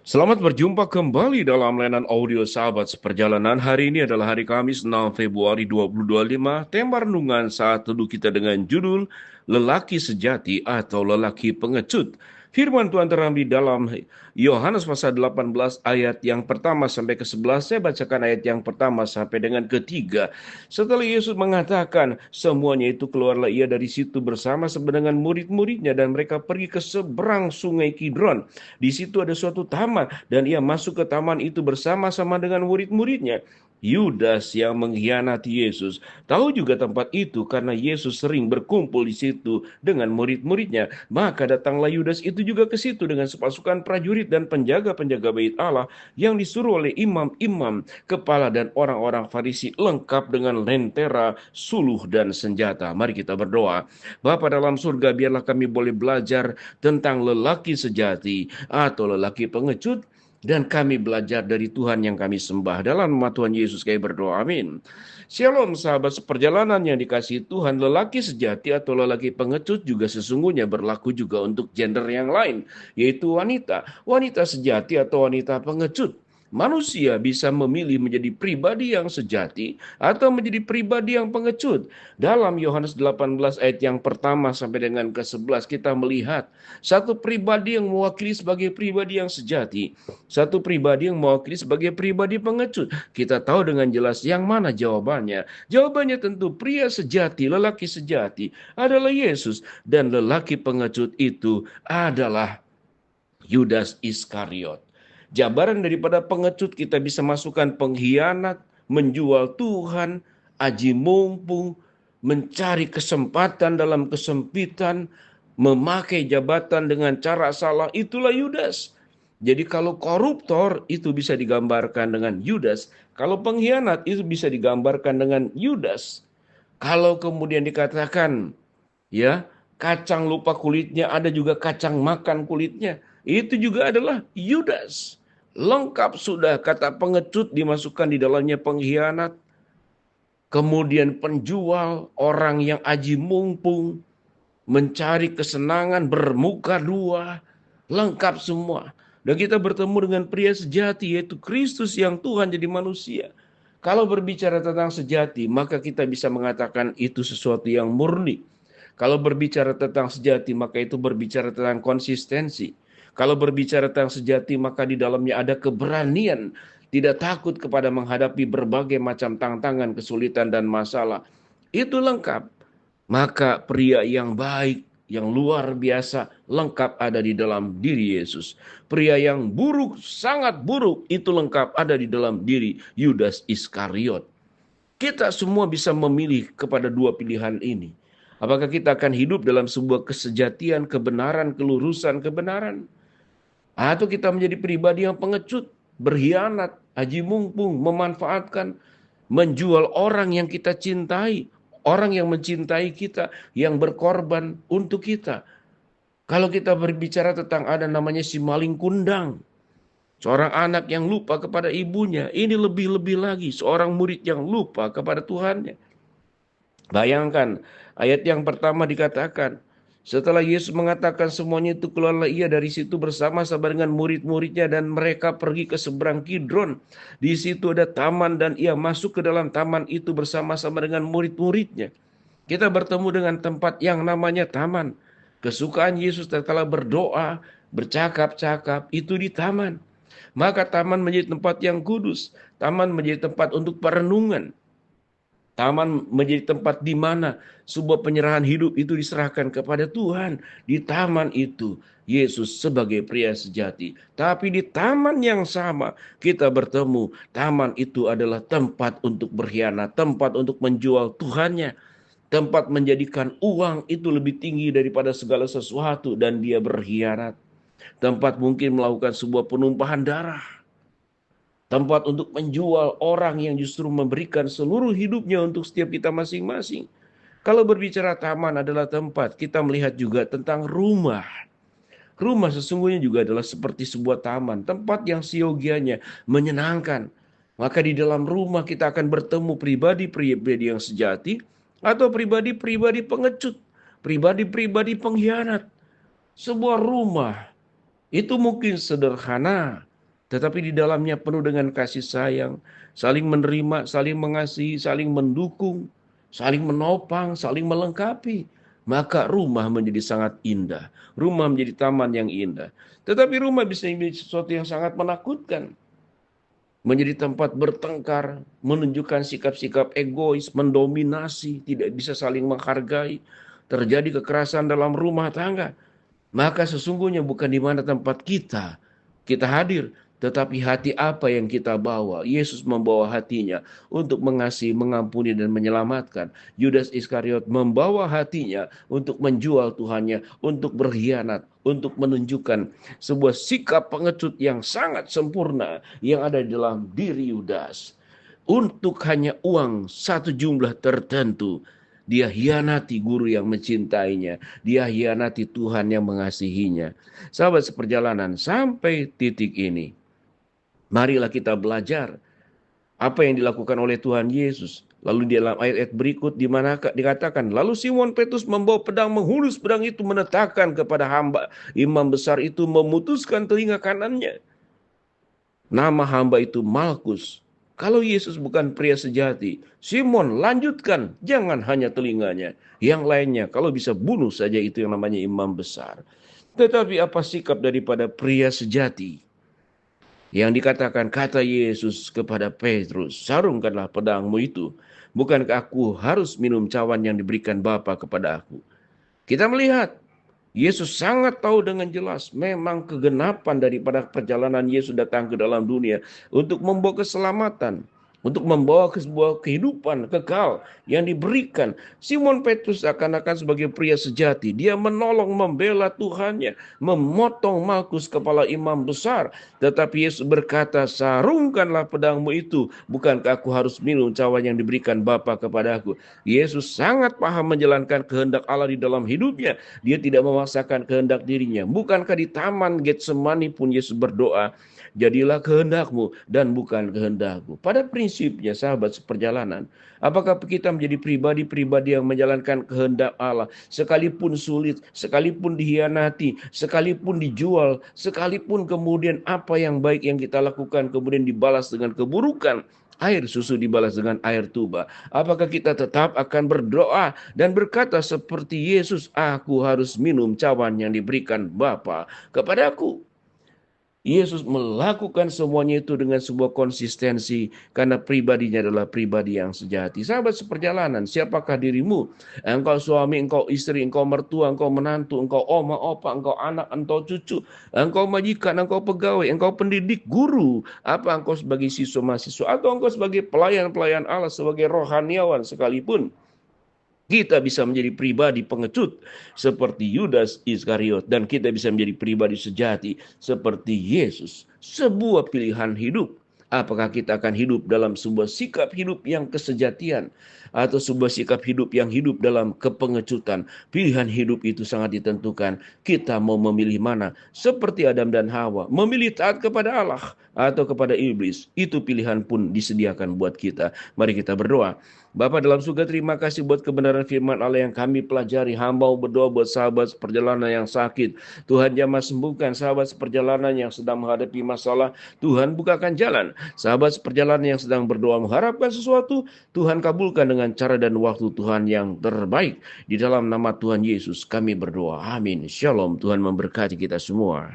Selamat berjumpa kembali dalam layanan audio Sahabat Seperjalanan. Hari ini adalah hari Kamis 6 Februari 2025. Tema renungan saat teduh kita dengan judul Lelaki Sejati atau Lelaki Pengecut. Firman Tuhan terambil dalam Yohanes pasal 18 ayat yang pertama sampai ke-11. Saya bacakan ayat yang pertama sampai dengan ketiga. Setelah Yesus mengatakan semuanya itu, keluarlah ia dari situ bersama dengan murid-muridnya dan mereka pergi ke seberang sungai Kidron. Di situ ada suatu taman dan ia masuk ke taman itu bersama-sama dengan murid-muridnya. Yudas yang mengkhianati Yesus tahu juga tempat itu karena Yesus sering berkumpul di situ dengan murid-muridnya. Maka datanglah Yudas itu juga ke situ dengan sepasukan prajurit dan penjaga-penjaga bait Allah yang disuruh oleh imam-imam kepala dan orang-orang Farisi, lengkap dengan lentera, suluh dan senjata. Mari kita berdoa. Bapa dalam surga, biarlah kami boleh belajar tentang lelaki sejati atau lelaki pengecut, dan kami belajar dari Tuhan yang kami sembah. Dalam nama Tuhan Yesus kami berdoa, amin. Shalom sahabat seperjalanan yang dikasihi Tuhan. Lelaki sejati atau lelaki pengecut juga sesungguhnya berlaku juga untuk gender yang lain, yaitu wanita. Wanita sejati atau wanita pengecut. Manusia bisa memilih menjadi pribadi yang sejati atau menjadi pribadi yang pengecut. Dalam Yohanes 18 ayat yang pertama sampai dengan ke-11 kita melihat satu pribadi yang mewakili sebagai pribadi yang sejati, satu pribadi yang mewakili sebagai pribadi pengecut. Kita tahu dengan jelas yang mana jawabannya. Jawabannya tentu pria sejati, lelaki sejati adalah Yesus, dan lelaki pengecut itu adalah Yudas Iskariot. Jabaran daripada pengecut kita bisa masukkan pengkhianat, menjual Tuhan, aji mumpung, mencari kesempatan dalam kesempitan, memakai jabatan dengan cara salah, itulah Yudas. Jadi kalau koruptor itu bisa digambarkan dengan Yudas, kalau pengkhianat itu bisa digambarkan dengan Yudas. Kalau kemudian dikatakan ya, kacang lupa kulitnya, ada juga kacang makan kulitnya, itu juga adalah Yudas. Lengkap sudah, kata pengecut dimasukkan di dalamnya pengkhianat, kemudian penjual, orang yang aji mumpung, mencari kesenangan, bermuka dua, lengkap semua. Dan kita bertemu dengan pria sejati, yaitu Kristus yang Tuhan jadi manusia. Kalau berbicara tentang sejati, maka kita bisa mengatakan itu sesuatu yang murni. Kalau berbicara tentang sejati, maka itu berbicara tentang konsistensi. Kalau berbicara tentang sejati, maka di dalamnya ada keberanian, tidak takut kepada menghadapi berbagai macam tantangan, kesulitan, dan masalah. Itu lengkap. Maka pria yang baik, yang luar biasa, lengkap ada di dalam diri Yesus. Pria yang buruk, sangat buruk, itu lengkap ada di dalam diri Yudas Iskariot. Kita semua bisa memilih kepada dua pilihan ini. Apakah kita akan hidup dalam sebuah kesejatian, kebenaran, kelurusan, kebenaran? Atau kita menjadi pribadi yang pengecut, berkhianat, aji mumpung, memanfaatkan, menjual orang yang kita cintai, orang yang mencintai kita, yang berkorban untuk kita. Kalau kita berbicara tentang ada namanya si maling kundang, seorang anak yang lupa kepada ibunya, ini lebih-lebih lagi seorang murid yang lupa kepada Tuhannya. Bayangkan, ayat yang pertama dikatakan, setelah Yesus mengatakan semuanya itu, keluarlah ia dari situ bersama-sama dengan murid-muridnya dan mereka pergi ke seberang Kidron. Di situ ada taman dan ia masuk ke dalam taman itu bersama-sama dengan murid-muridnya. Kita bertemu dengan tempat yang namanya taman. Kesukaan Yesus tatkala berdoa, bercakap-cakap itu di taman. Maka taman menjadi tempat yang kudus. Taman menjadi tempat untuk perenungan. Taman menjadi tempat di mana sebuah penyerahan hidup itu diserahkan kepada Tuhan. Di taman itu, Yesus sebagai pria sejati. Tapi di taman yang sama, kita bertemu. Taman itu adalah tempat untuk berkhianat, tempat untuk menjual Tuhannya, tempat menjadikan uang itu lebih tinggi daripada segala sesuatu, dan dia berkhianat. Tempat mungkin melakukan sebuah penumpahan darah. Tempat untuk menjual orang yang justru memberikan seluruh hidupnya untuk setiap kita masing-masing. Kalau berbicara taman adalah tempat, kita melihat juga tentang rumah. Rumah sesungguhnya juga adalah seperti sebuah taman, tempat yang siogianya menyenangkan. Maka di dalam rumah kita akan bertemu pribadi-pribadi yang sejati atau pribadi-pribadi pengecut, pribadi-pribadi pengkhianat. Sebuah rumah itu mungkin sederhana, tetapi di dalamnya penuh dengan kasih sayang, saling menerima, saling mengasihi, saling mendukung, saling menopang, saling melengkapi. Maka rumah menjadi sangat indah. Rumah menjadi taman yang indah. Tetapi rumah bisa menjadi sesuatu yang sangat menakutkan. Menjadi tempat bertengkar, menunjukkan sikap-sikap egois, mendominasi, tidak bisa saling menghargai. Terjadi kekerasan dalam rumah tangga. Maka sesungguhnya bukan di mana tempat kita hadir, tetapi hati apa yang kita bawa. Yesus membawa hatinya untuk mengasihi, mengampuni, dan menyelamatkan. Yudas Iskariot membawa hatinya untuk menjual Tuhannya, untuk berkhianat, untuk menunjukkan sebuah sikap pengecut yang sangat sempurna yang ada di dalam diri Yudas. Untuk hanya uang satu jumlah tertentu, dia hianati guru yang mencintainya. Dia hianati Tuhan yang mengasihinya. Sahabat seperjalanan, sampai titik ini, marilah kita belajar apa yang dilakukan oleh Tuhan Yesus. Lalu di dalam ayat-ayat berikut di mana dikatakan, lalu Simon Petrus membawa pedang, menghunus pedang itu, menetapkan kepada hamba imam besar itu, memutuskan telinga kanannya. Nama hamba itu Malkus. Kalau Yesus bukan pria sejati, Simon lanjutkan, jangan hanya telinganya. Yang lainnya, kalau bisa bunuh saja, itu yang namanya imam besar. Tetapi apa sikap daripada pria sejati? Yang dikatakan, kata Yesus kepada Petrus, sarungkanlah pedangmu itu. Bukankah aku harus minum cawan yang diberikan Bapa kepada aku? Kita melihat Yesus sangat tahu dengan jelas memang kegenapan daripada perjalanan Yesus datang ke dalam dunia untuk membawa keselamatan, untuk membawa sebuah kehidupan kekal yang diberikan. Simon Petrus akan sebagai pria sejati. Dia menolong membela Tuhannya, memotong Malkus kepala imam besar. Tetapi Yesus berkata, sarungkanlah pedangmu itu. Bukankah aku harus minum cawan yang diberikan Bapa kepada aku? Yesus sangat paham menjalankan kehendak Allah di dalam hidupnya. Dia tidak memaksakan kehendak dirinya. Bukankah di taman Getsemani pun Yesus berdoa, jadilah kehendakmu dan bukan kehendakku. Pada prinsipnya sahabat seperjalanan, apakah kita menjadi pribadi-pribadi yang menjalankan kehendak Allah, sekalipun sulit, sekalipun dihianati, sekalipun dijual, sekalipun kemudian apa yang baik yang kita lakukan kemudian dibalas dengan keburukan, air susu dibalas dengan air tuba. Apakah kita tetap akan berdoa dan berkata seperti Yesus, aku harus minum cawan yang diberikan Bapa kepadaku? Yesus melakukan semuanya itu dengan sebuah konsistensi karena pribadinya adalah pribadi yang sejati. Sahabat seperjalanan, siapakah dirimu? Engkau suami, engkau istri, engkau mertua, engkau menantu, engkau oma, opa, engkau anak, engkau cucu, engkau majikan, engkau pegawai, engkau pendidik, guru. Apa engkau sebagai siswa mahasiswa atau engkau sebagai pelayan-pelayan Allah, sebagai rohaniawan sekalipun. Kita bisa menjadi pribadi pengecut seperti Yudas Iskariot, dan kita bisa menjadi pribadi sejati seperti Yesus. Sebuah pilihan hidup. Apakah kita akan hidup dalam sebuah sikap hidup yang kesejatian atau sebuah sikap hidup yang hidup dalam kepengecutan? Pilihan hidup itu sangat ditentukan. Kita mau memilih mana? Seperti Adam dan Hawa, memilih taat kepada Allah atau kepada iblis. Itu pilihan pun disediakan buat kita. Mari kita berdoa. Bapa dalam surga, terima kasih buat kebenaran firman Allah yang kami pelajari. Hamba berdoa buat sahabat seperjalanan yang sakit. Tuhan jamah sembuhkan sahabat seperjalanan yang sedang menghadapi masalah. Tuhan bukakan jalan. Sahabat seperjalanan yang sedang berdoa mengharapkan sesuatu, Tuhan kabulkan dengan cara dan waktu Tuhan yang terbaik. Di dalam nama Tuhan Yesus kami berdoa. Amin. Shalom. Tuhan memberkati kita semua.